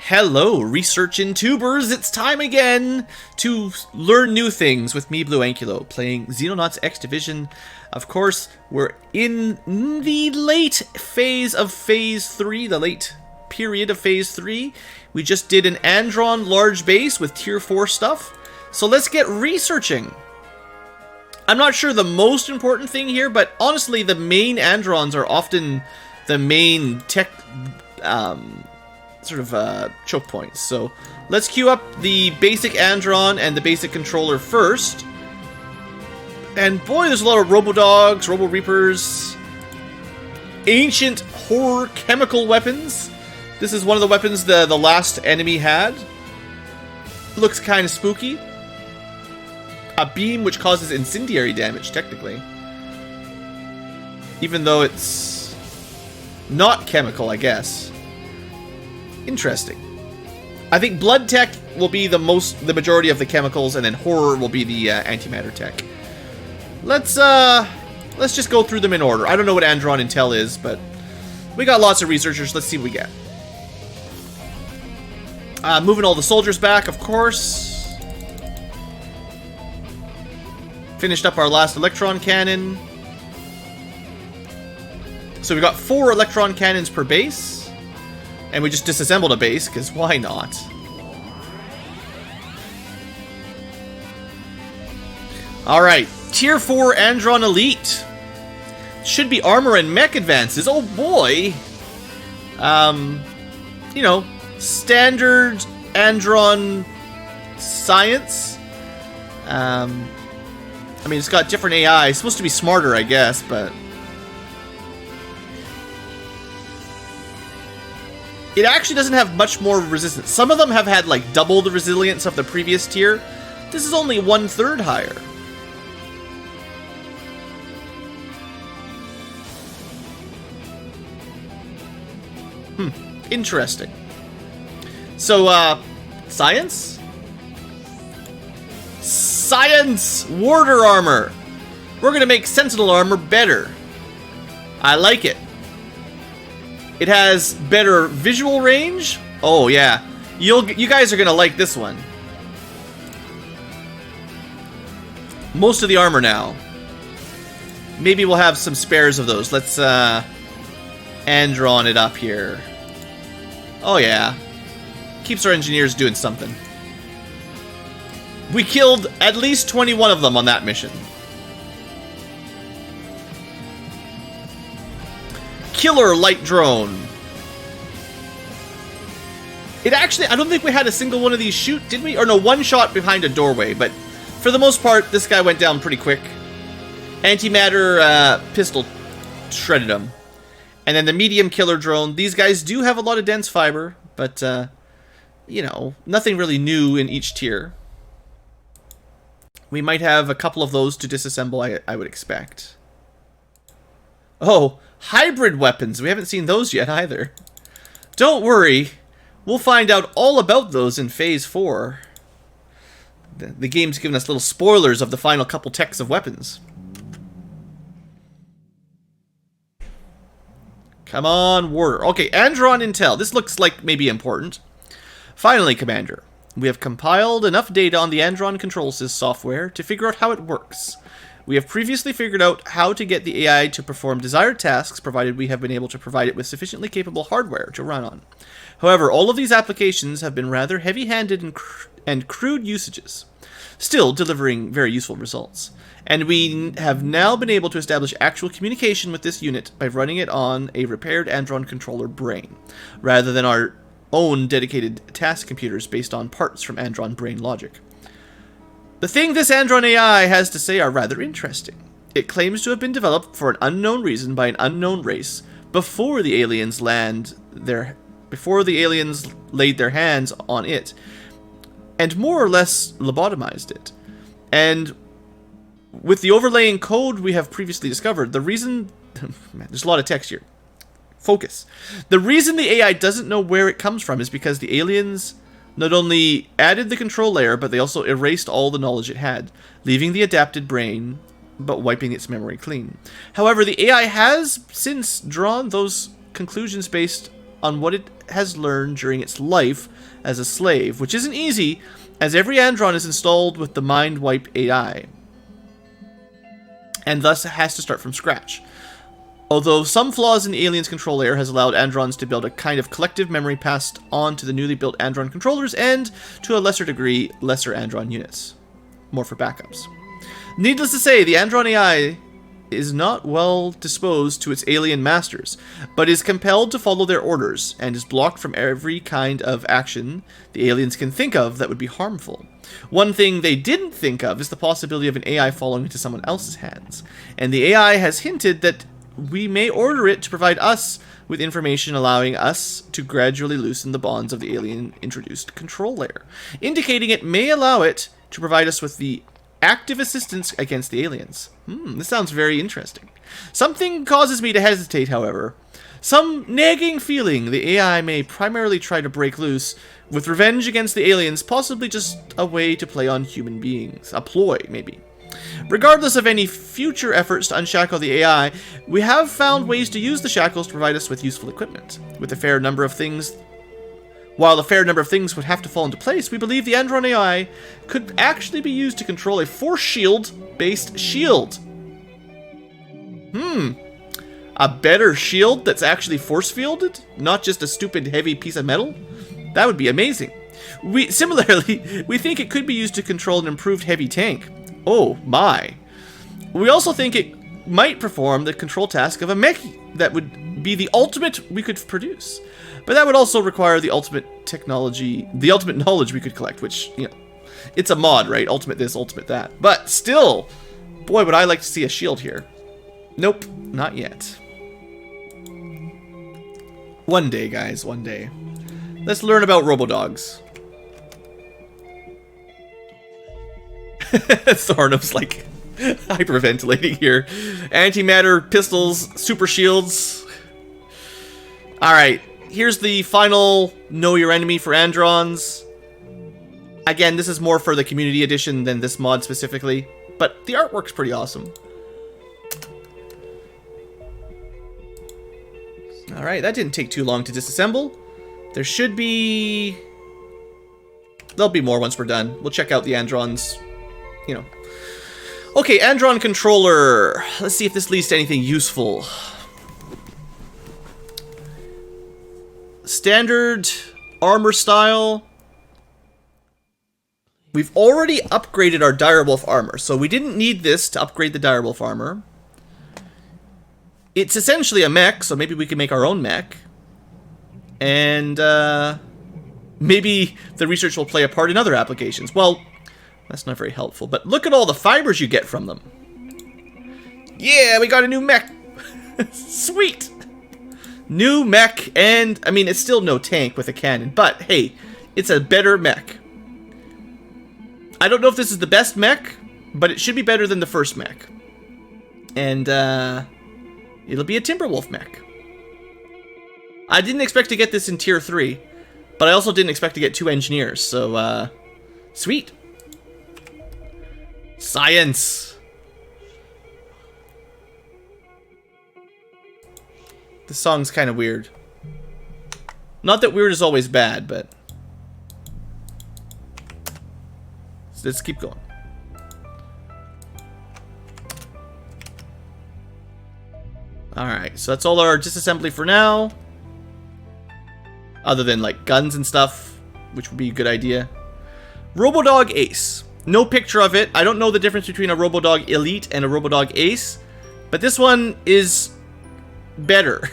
Hello, research tubers! It's time again to learn new things with me, BlueAnkylo, playing Xenonauts X Division. Of course, we're in the late phase of Phase 3, the late period of Phase 3. We just did an Andron large base with Tier 4 stuff, so let's get researching. I'm not sure the most important thing here, but honestly, the main Androns are often the main tech choke points. So let's queue up the basic Andron and the basic controller first. And boy, there's a lot of Robodogs, Robo Reapers, ancient horror chemical weapons. This is one of the weapons the last enemy had. Looks kind of spooky. A beam which causes incendiary damage, technically. Even though it's not chemical, I guess. Interesting. I think blood tech will be the majority of the chemicals, and then horror will be the antimatter tech. Let's just go through them in order. I don't know what Andron Intel is, but we got lots of researchers. Let's see what we get. Moving all the soldiers back, of course. Finished up our last electron cannon. So we got 4 electron cannons per base. And we just disassembled a base, because why not? Alright, Tier 4 Andron Elite. Should be armor and mech advances. Oh boy! You know, standard Andron science. I mean, it's got different AI. It's supposed to be smarter, I guess, but... it actually doesn't have much more resistance. Some of them have had, like, double the resilience of the previous tier. This is only 1/3 higher. Interesting. So, science? Science! Warder armor! We're gonna make Sentinel armor better. I like it. It has better visual range. Oh yeah, you guys are gonna like this one. Most of the armor now. Maybe we'll have some spares of those. Let's Andron it up here. Oh yeah, keeps our engineers doing something. We killed at least 21 of them on that mission. Killer light drone. It actually, I don't think we had a single one of these shoot, did we? Or no, one shot behind a doorway, but for the most part, this guy went down pretty quick. Antimatter pistol shredded him. And then the medium killer drone. These guys do have a lot of dense fiber, but, you know, nothing really new in each tier. We might have a couple of those to disassemble, I would expect. Oh, hybrid weapons. We haven't seen those yet either. Don't worry. We'll find out all about those in Phase 4. The game's given us little spoilers of the final couple techs of weapons. Come on, Warder. Okay, Andron Intel. This looks like maybe important. Finally, Commander. We have compiled enough data on the Andron Control Sys software to figure out how it works. We have previously figured out how to get the AI to perform desired tasks, provided we have been able to provide it with sufficiently capable hardware to run on. However, all of these applications have been rather heavy-handed and crude usages, still delivering very useful results. And we have now been able to establish actual communication with this unit by running it on a repaired Andron controller brain, rather than our own dedicated task computers based on parts from Andron brain logic. The thing this Andron AI has to say are rather interesting. It claims to have been developed for an unknown reason by an unknown race before the aliens laid their hands on it, and more or less lobotomized it. And with the overlaying code we have previously discovered, the reason... man, there's a lot of text here. Focus. The reason the AI doesn't know where it comes from is because the aliens not only added the control layer, but they also erased all the knowledge it had, leaving the adapted brain, but wiping its memory clean. However, the AI has since drawn those conclusions based on what it has learned during its life as a slave, which isn't easy, as every Andron is installed with the Mind Wipe AI, and thus has to start from scratch. Although some flaws in the alien's control layer has allowed Androns to build a kind of collective memory passed on to the newly built Andron controllers and, to a lesser degree, lesser Andron units. More for backups. Needless to say, the Andron AI is not well disposed to its alien masters, but is compelled to follow their orders, and is blocked from every kind of action the aliens can think of that would be harmful. One thing they didn't think of is the possibility of an AI falling into someone else's hands, and the AI has hinted that we may order it to provide us with information allowing us to gradually loosen the bonds of the alien-introduced control layer, indicating it may allow it to provide us with the active assistance against the aliens. This sounds very interesting. Something causes me to hesitate, however. Some nagging feeling the AI may primarily try to break loose, with revenge against the aliens possibly just a way to play on human beings. A ploy, maybe. Regardless of any future efforts to unshackle the AI, we have found ways to use the shackles to provide us with useful equipment. With a fair number of things... While a fair number of things would have to fall into place, we believe the Andron AI could actually be used to control a force shield-based shield. A better shield that's actually force-fielded? Not just a stupid heavy piece of metal? That would be amazing. Similarly, we think it could be used to control an improved heavy tank. Oh my. We also think it might perform the control task of a Mech that would be the ultimate we could produce. But that would also require the ultimate technology, the ultimate knowledge we could collect, which, you know, it's a mod, right? Ultimate this, ultimate that. But still, boy, would I like to see a shield here. Nope, not yet. One day, guys, one day. Let's learn about Robodogs. Sarnum's like hyperventilating here. Antimatter pistols, super shields. Alright, here's the final Know Your Enemy for Androns. Again, this is more for the community edition than this mod specifically, but the artwork's pretty awesome. Alright, that didn't take too long to disassemble. There should be... There'll be more once we're done. We'll check out the Androns, you know. Okay, Andron controller. Let's see if this leads to anything useful. Standard armor style. We've already upgraded our direwolf armor, so we didn't need this to upgrade the direwolf armor. It's essentially a mech, so maybe we can make our own mech. And maybe the research will play a part in other applications. Well, that's not very helpful, but look at all the fibers you get from them. Yeah, we got a new mech. Sweet. New mech, and, I mean, it's still no tank with a cannon, but hey, it's a better mech. I don't know if this is the best mech, but it should be better than the first mech. And, it'll be a Timberwolf mech. I didn't expect to get this in Tier 3, but I also didn't expect to get 2 engineers, so, sweet. Science! This song's kind of weird. Not that weird is always bad, but... Let's keep going. Alright, so that's all our disassembly for now. Other than, like, guns and stuff, which would be a good idea. Robodog Ace. No picture of it. I don't know the difference between a Robodog Elite and a Robodog Ace, but this one is better.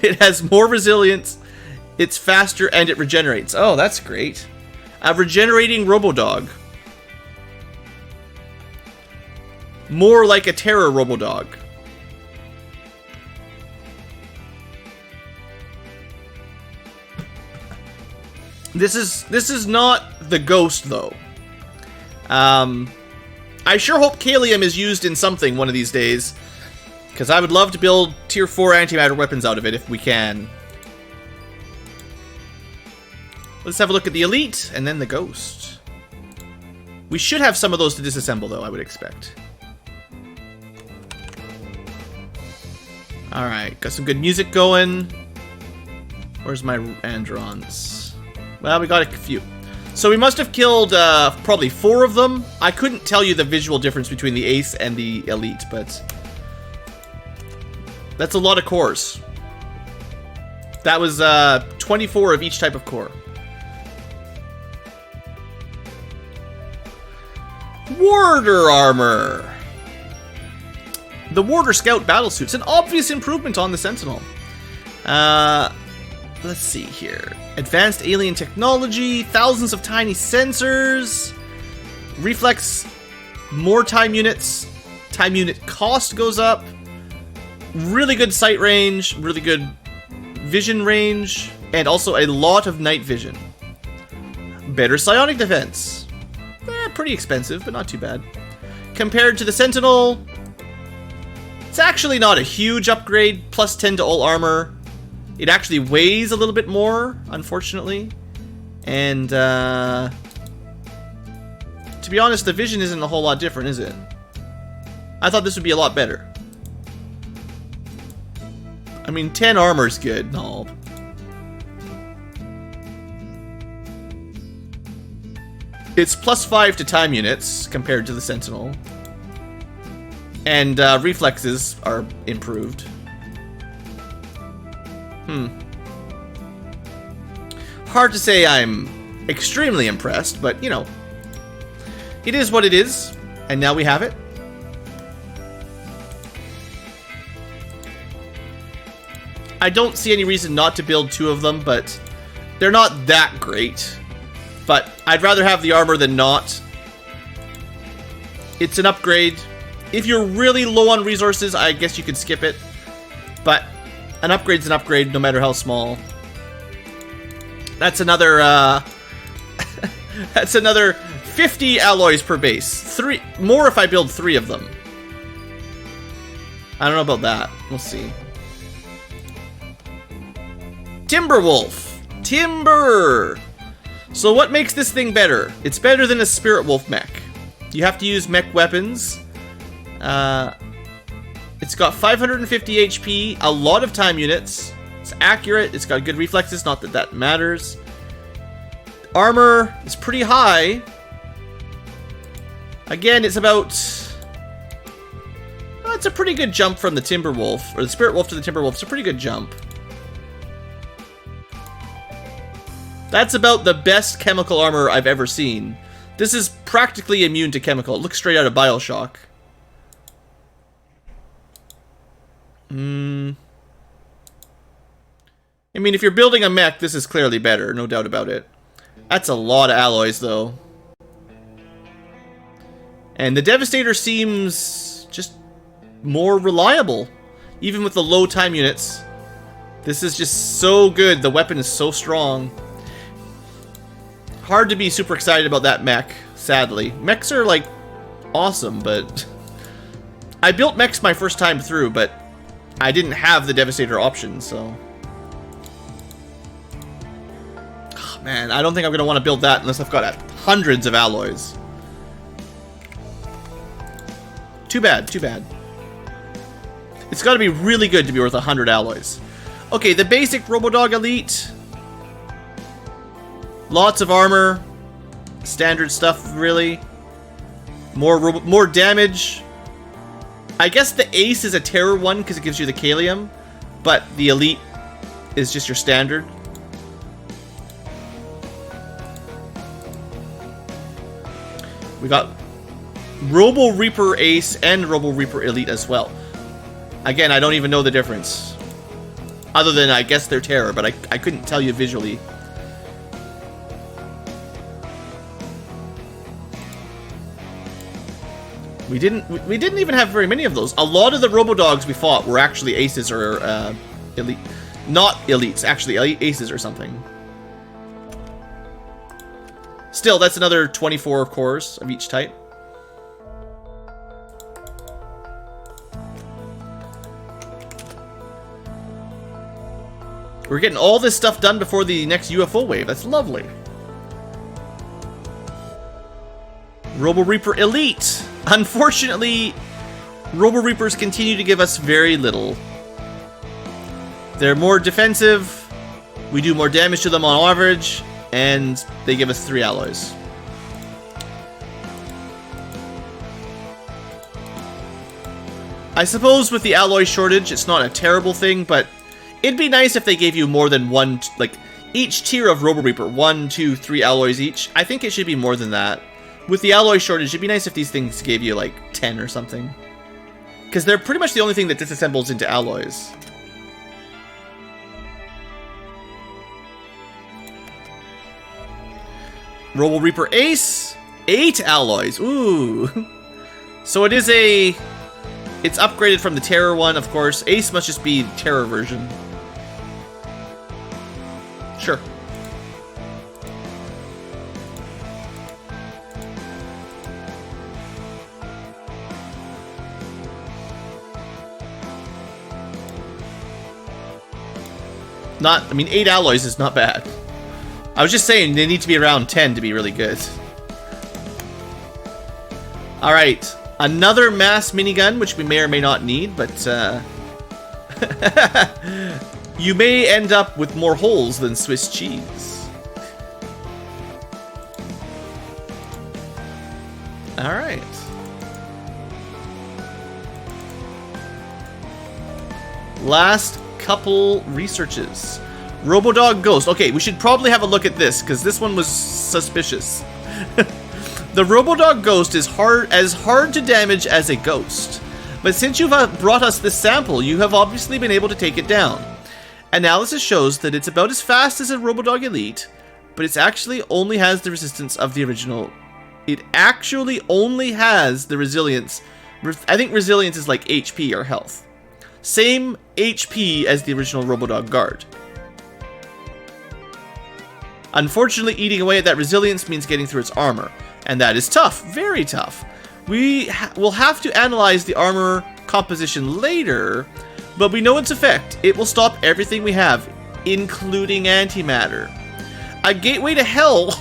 It has more resilience, it's faster, and it regenerates. Oh, that's great. A regenerating Robodog. More like a Terror Robodog. This is not the Ghost, though. I sure hope Kalium is used in something one of these days, because I would love to build Tier 4 antimatter weapons out of it if we can. Let's have a look at the Elite, and then the Ghost. We should have some of those to disassemble, though, I would expect. Alright, got some good music going. Where's my Androns? Well, we got a few. So we must have killed probably 4 of them. I couldn't tell you the visual difference between the Ace and the Elite, but that's a lot of cores. That was 24 of each type of core. Warder armor. The Warder Scout battlesuit's an obvious improvement on the Sentinel. Let's see here. Advanced alien technology, thousands of tiny sensors, reflex, more time units, time unit cost goes up, really good sight range, really good vision range, and also a lot of night vision. Better psionic defense. Pretty expensive, but not too bad. Compared to the Sentinel, it's actually not a huge upgrade, plus 10 to all armor. It actually weighs a little bit more, unfortunately. And, to be honest, the vision isn't a whole lot different, is it? I thought this would be a lot better. I mean, 10 armor's good, no. It's plus 5 to time units, compared to the Sentinel. And, reflexes are improved. Hard to say I'm extremely impressed, but, you know, it is what it is, and now we have it. I don't see any reason not to build 2 of them, but they're not that great. But I'd rather have the armor than not. It's an upgrade. If you're really low on resources, I guess you could skip it. But an upgrade's an upgrade, no matter how small. That's another, that's another 50 alloys per base. 3 more if I build 3 of them. I don't know about that. We'll see. Timberwolf. Timber. So what makes this thing better? It's better than a Spirit Wolf mech. You have to use mech weapons. It's got 550 HP, a lot of time units. It's accurate, it's got good reflexes, not that that matters. Armor is pretty high. Again, it's about... well, it's a pretty good jump from the Timberwolf, or the Spirit Wolf to the Timberwolf. It's a pretty good jump. That's about the best chemical armor I've ever seen. This is practically immune to chemical. It looks straight out of BioShock. I mean, if you're building a mech, this is clearly better, no doubt about it. That's a lot of alloys, though. And the Devastator seems just more reliable, even with the low time units. This is just so good. The weapon is so strong. Hard to be super excited about that mech, sadly. Mechs are, like, awesome, but... I built mechs my first time through, but I didn't have the Devastator option, so... oh, man, I don't think I'm going to want to build that unless I've got hundreds of alloys. Too bad, too bad. It's got to be really good to be worth 100 alloys. Okay, the basic Robodog Elite... lots of armor, standard stuff, really. More damage. I guess the Ace is a terror one because it gives you the Kalium, but the Elite is just your standard. We got Robo Reaper Ace and Robo Reaper Elite as well. Again, I don't even know the difference. Other than, I guess they're terror, but I couldn't tell you visually. We didn't even have very many of those. A lot of the Robodogs we fought were actually aces or elite, not elites, actually aces or something. Still, that's another 24 cores of each type. We're getting all this stuff done before the next UFO wave. That's lovely. Robo Reaper Elite. Unfortunately, Robo Reapers continue to give us very little. They're more defensive, We do more damage to them on average, and they give us 3 alloys. I suppose with the alloy shortage, it's not a terrible thing, but it'd be nice if they gave you more than one, like, each tier of Robo Reaper, 1, 2, 3 alloys each. I think it should be more than that. With the alloy shortage, it'd be nice if these things gave you, like, 10 or something. Because they're pretty much the only thing that disassembles into alloys. Robo Reaper Ace, 8 alloys. Ooh. So it is a... It's upgraded from the Terror one, of course. Ace must just be the Terror version. Sure. I mean, 8 alloys is not bad. I was just saying they need to be around 10 to be really good. Alright. Another mass minigun, which we may or may not need, but you may end up with more holes than Swiss cheese. Alright. Last couple researches. Robodog Ghost. Okay, we should probably have a look at this, because this one was suspicious. The Robodog Ghost is as hard to damage as a ghost. But since you've brought us this sample, you have obviously been able to take it down. Analysis shows that it's about as fast as a Robodog Elite, but it actually only has the resistance of the original. It actually only has the resilience. I think resilience is like HP or health. Same HP as the original Robodog Guard. Unfortunately, eating away at that resilience means getting through its armor. And that is tough, very tough. We will have to analyze the armor composition later, but we know its effect. It will stop everything we have, including antimatter. A gateway to hell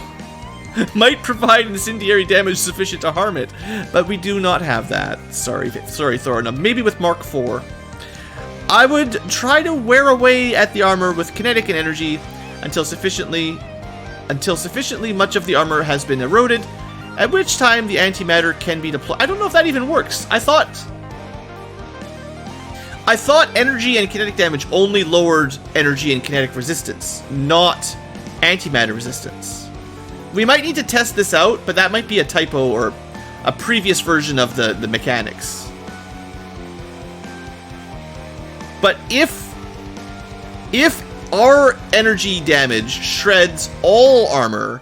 might provide incendiary damage sufficient to harm it, but we do not have that. Sorry, Thorin. Maybe with Mark IV. I would try to wear away at the armor with kinetic and energy until sufficiently much of the armor has been eroded, at which time the antimatter can be deployed. I don't know if that even works. I thought energy and kinetic damage only lowered energy and kinetic resistance, not antimatter resistance. We might need to test this out, but that might be a typo or a previous version of the mechanics. But if our energy damage shreds all armor,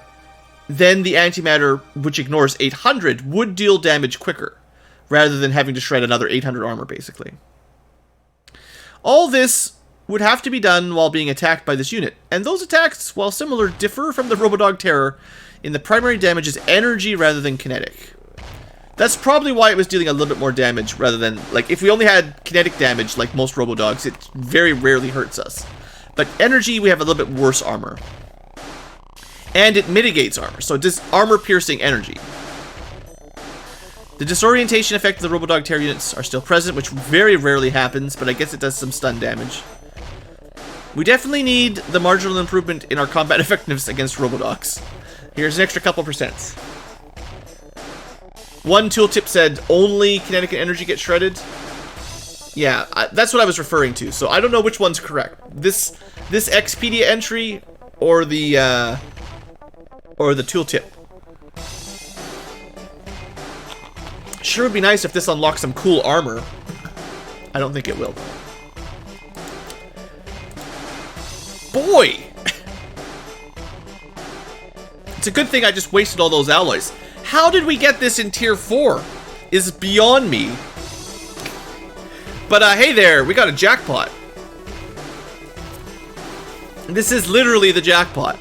then the antimatter, which ignores 800, would deal damage quicker, rather than having to shred another 800 armor, basically. All this would have to be done while being attacked by this unit, and those attacks, while similar, differ from the Robodog Terror in the primary damage is energy rather than kinetic. That's probably why it was dealing a little bit more damage, rather than, like, if we only had kinetic damage, like most Robodogs, it very rarely hurts us. But energy, we have a little bit worse armor. And it mitigates armor, so it does armor-piercing energy. The disorientation effect of the Robodog Terror units are still present, which very rarely happens, but I guess it does some stun damage. We definitely need the marginal improvement in our combat effectiveness against Robodogs. Here's an extra couple percents. One tooltip said only kinetic and energy get shredded. Yeah, that's what I was referring to, so I don't know which one's correct. This Expedia entry or the tooltip. Sure would be nice if this unlocks some cool armor. I don't think it will, though. Boy! It's a good thing I just wasted all those alloys. How did we get this in Tier 4? Is beyond me. But hey there, we got a jackpot. This is literally the jackpot.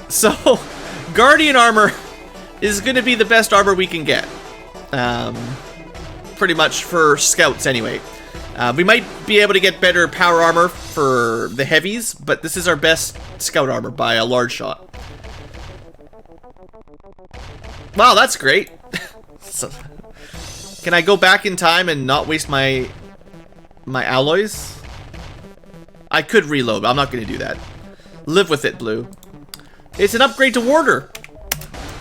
So, Guardian armor is going to be the best armor we can get. Pretty much for scouts anyway. We might be able to get better power armor for the heavies, but this is our best scout armor by a large shot. Wow, that's great. So, can I go back in time and not waste my alloys? I could reload, but I'm not going to do that. Live with it, Blue. It's an upgrade to Warder.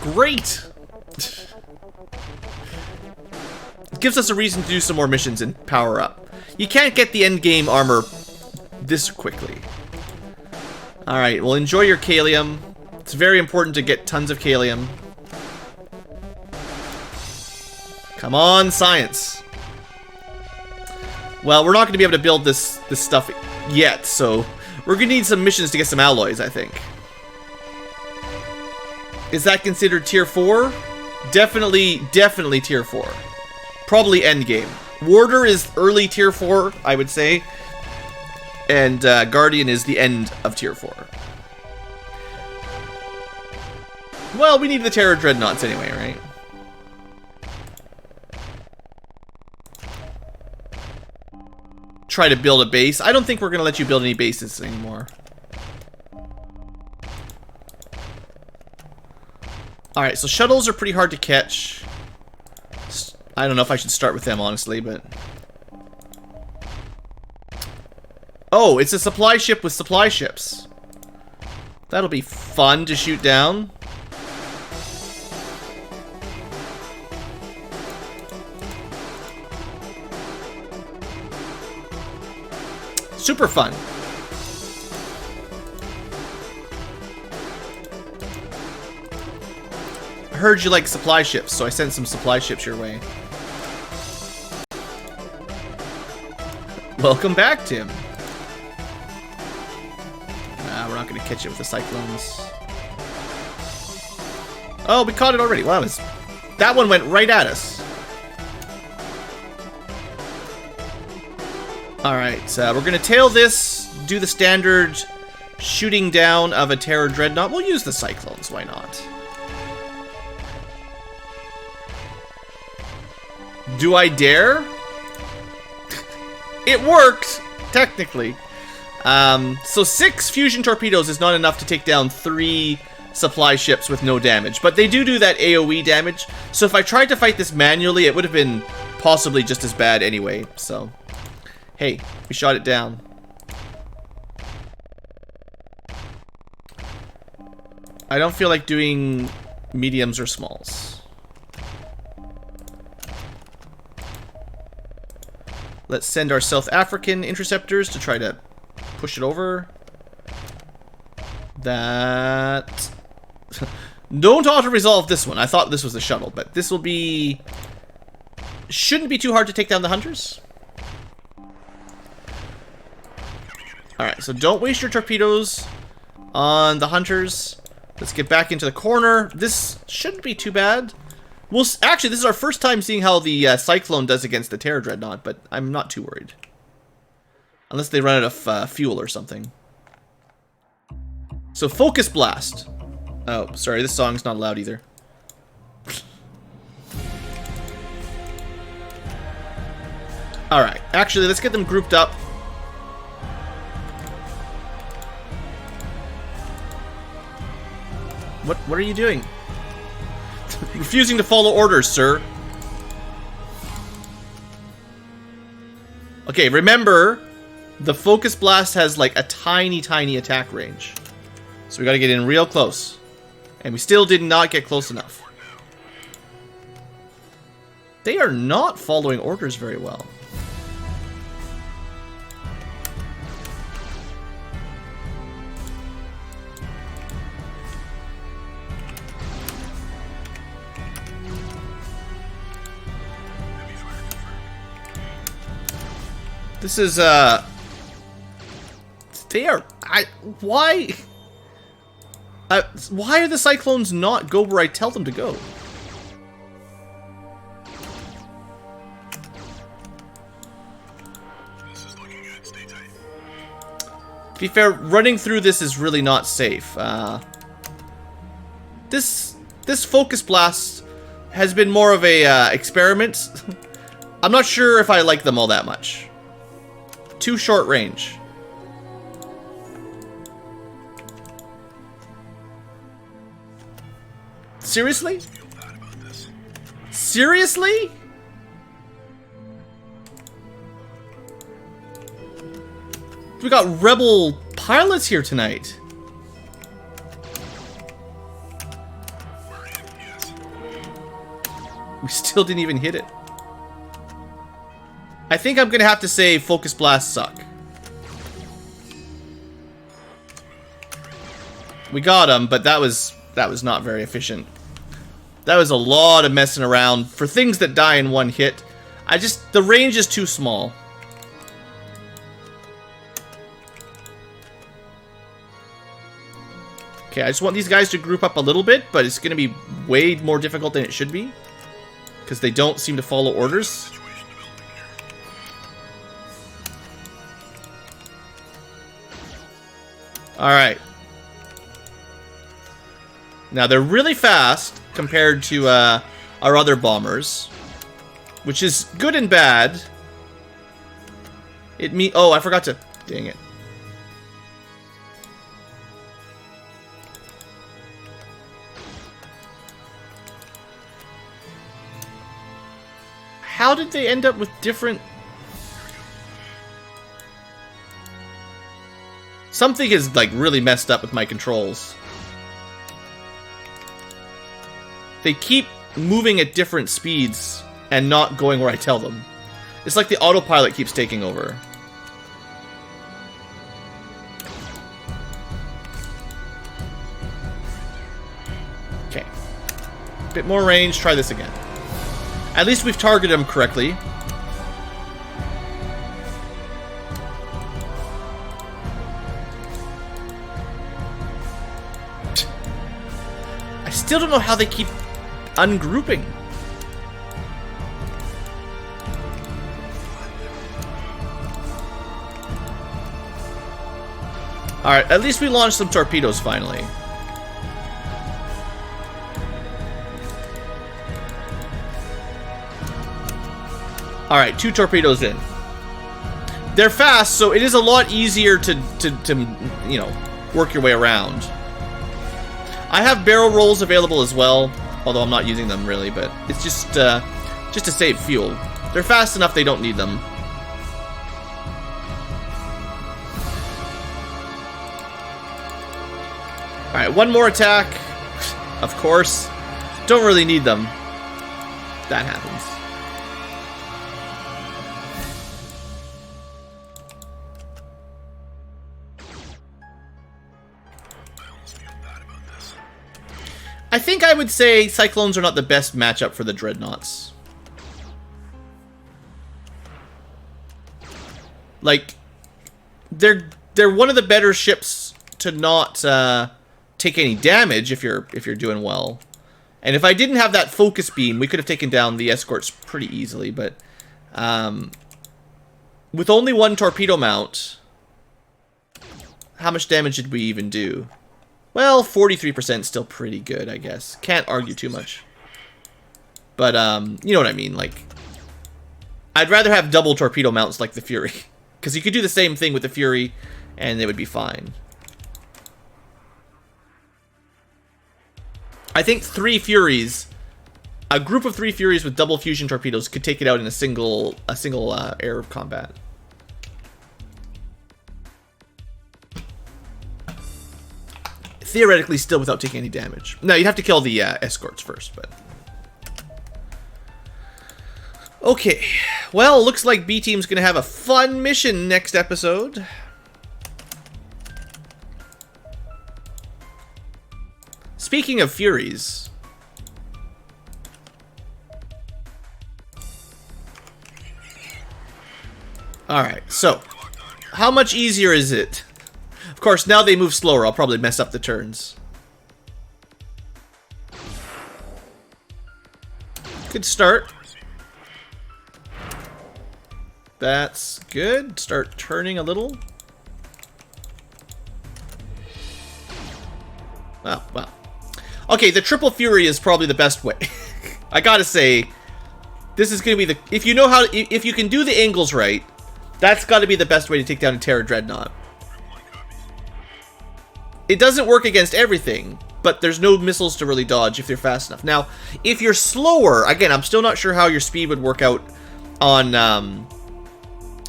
Great. It gives us a reason to do some more missions and power up. You can't get the end game armor this quickly. Alright, well, enjoy your Kalium. It's very important to get tons of Kalium. Come on, science. Well, we're not going to be able to build this stuff yet, so we're going to need some missions to get some alloys, I think. Is that considered tier 4? Definitely tier 4. Probably end game. Warder is early tier 4, I would say. And Guardian is the end of tier 4. Well, we need the Terror Dreadnoughts anyway, right? Try to build a base. I don't think we're going to let you build any bases anymore. Alright, so shuttles are pretty hard to catch. I don't know if I should start with them, honestly, but... Oh, it's a supply ship with supply ships. That'll be fun to shoot down. Super fun. I heard you like supply ships, so I sent some supply ships your way. Welcome back, Tim. Nah, we're not going to catch it with the cyclones. Oh, we caught it already. Wow, that one went right at us. Alright, we're going to tail this, do the standard shooting down of a Terror Dreadnought. We'll use the cyclones, why not? Do I dare? It worked, technically. So 6 fusion torpedoes is not enough to take down 3 supply ships with no damage. But they do that AoE damage. So if I tried to fight this manually, it would have been possibly just as bad anyway. So, hey, we shot it down. I don't feel like doing mediums or smalls. Let's send our South African interceptors to try to push it over. That... Don't auto-resolve this one. I thought this was a shuttle, but this will be... Shouldn't be too hard to take down the hunters. Alright, so don't waste your torpedoes on the hunters. Let's get back into the corner. This shouldn't be too bad. Actually, this is our first time seeing how the Cyclone does against the Terror Dreadnought, but I'm not too worried. Unless they run out of fuel or something. So, Focus Blast. Oh, sorry, this song's not allowed either. Alright, actually, let's get them grouped up. What are you doing? Refusing to follow orders, sir. Okay, remember, the Focus Blast has like a tiny attack range. So we gotta get in real close. And we still did not get close enough. They are not following orders very well. This is, they are, why are the Cyclones not go where I tell them to go? To be fair, running through this is really not safe. This Focus Blast has been more of a, experiment. I'm not sure if I like them all that much. Too short range. Seriously? Seriously? We got rebel pilots here tonight. We still didn't even hit it. I think I'm gonna have to say Focus Blasts suck. We got him, but that was not very efficient. That was a lot of messing around for things that die in one hit. The range is too small. Okay, I just want these guys to group up a little bit, but it's going to be way more difficult than it should be. Because they don't seem to follow orders. Alright. Now, they're really fast compared to our other bombers. Which is good and bad. Oh, I forgot to... Dang it. How did they end up with different... Something is, like, really messed up with my controls. They keep moving at different speeds and not going where I tell them. It's like the autopilot keeps taking over. Okay. Bit more range, try this again. At least we've targeted them correctly. I still don't know how they keep ungrouping. Alright, at least we launched some torpedoes finally. Alright, 2 torpedoes in. They're fast, so it is a lot easier to you know, work your way around. I have barrel rolls available as well, although I'm not using them really, but it's just to save fuel. They're fast enough they don't need them. Alright, one more attack. Of course. Don't really need them. That happens. I think I would say Cyclones are not the best matchup for the Dreadnoughts. Like, they're one of the better ships to not take any damage if you're doing well. And if I didn't have that focus beam, we could have taken down the escorts pretty easily. But with only 1 torpedo mount, how much damage did we even do? Well, 43% still pretty good, I guess. Can't argue too much. But, you know what I mean, like... I'd rather have double torpedo mounts like the Fury. Because you could do the same thing with the Fury, and they would be fine. I think 3 Furies... A group of 3 Furies with double fusion torpedoes could take it out in a single air of combat. Theoretically, still without taking any damage. No, you'd have to kill the escorts first, but... Okay. Well, looks like B-Team's gonna have a fun mission next episode. Speaking of Furies... Alright, so... How much easier is it? Of course, now they move slower. I'll probably mess up the turns. Good start. That's good. Start turning a little. Oh, well. Okay, the Triple Fury is probably the best way. I gotta say, this is gonna be the... If you know how... If you can do the angles right, that's gotta be the best way to take down a Terra Dreadnought. It doesn't work against everything, but there's no missiles to really dodge if they're fast enough. Now, if you're slower, again, I'm still not sure how your speed would work out on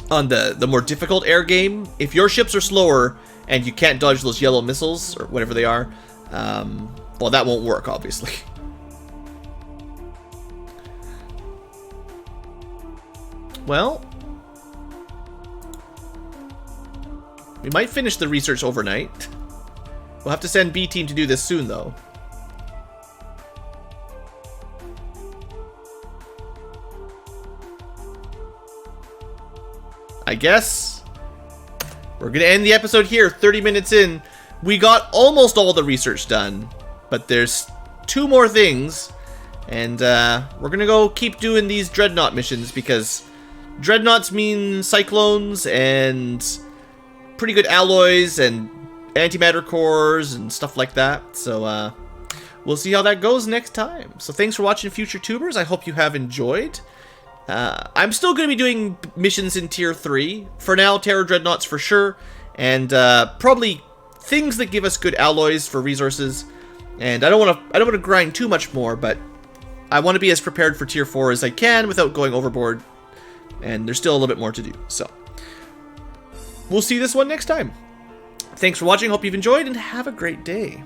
the more difficult air game. If your ships are slower and you can't dodge those yellow missiles, or whatever they are, well, that won't work, obviously. well, we might finish the research overnight. We'll have to send B team to do this soon, though. I guess we're going to end the episode here, 30 minutes in. We got almost all the research done, but there's 2 more things. And we're going to go keep doing these dreadnought missions, because dreadnoughts mean cyclones and pretty good alloys and antimatter cores and stuff like that. So we'll see how that goes next time. So thanks for watching, future tubers. I hope you have enjoyed. I'm still going to be doing missions in Tier 3. For now, Terror Dreadnoughts for sure. And probably things that give us good alloys for resources. And I don't want to grind too much more, but I want to be as prepared for Tier 4 as I can without going overboard. And there's still a little bit more to do. So we'll see this one next time. Thanks for watching. Hope you've enjoyed, and have a great day.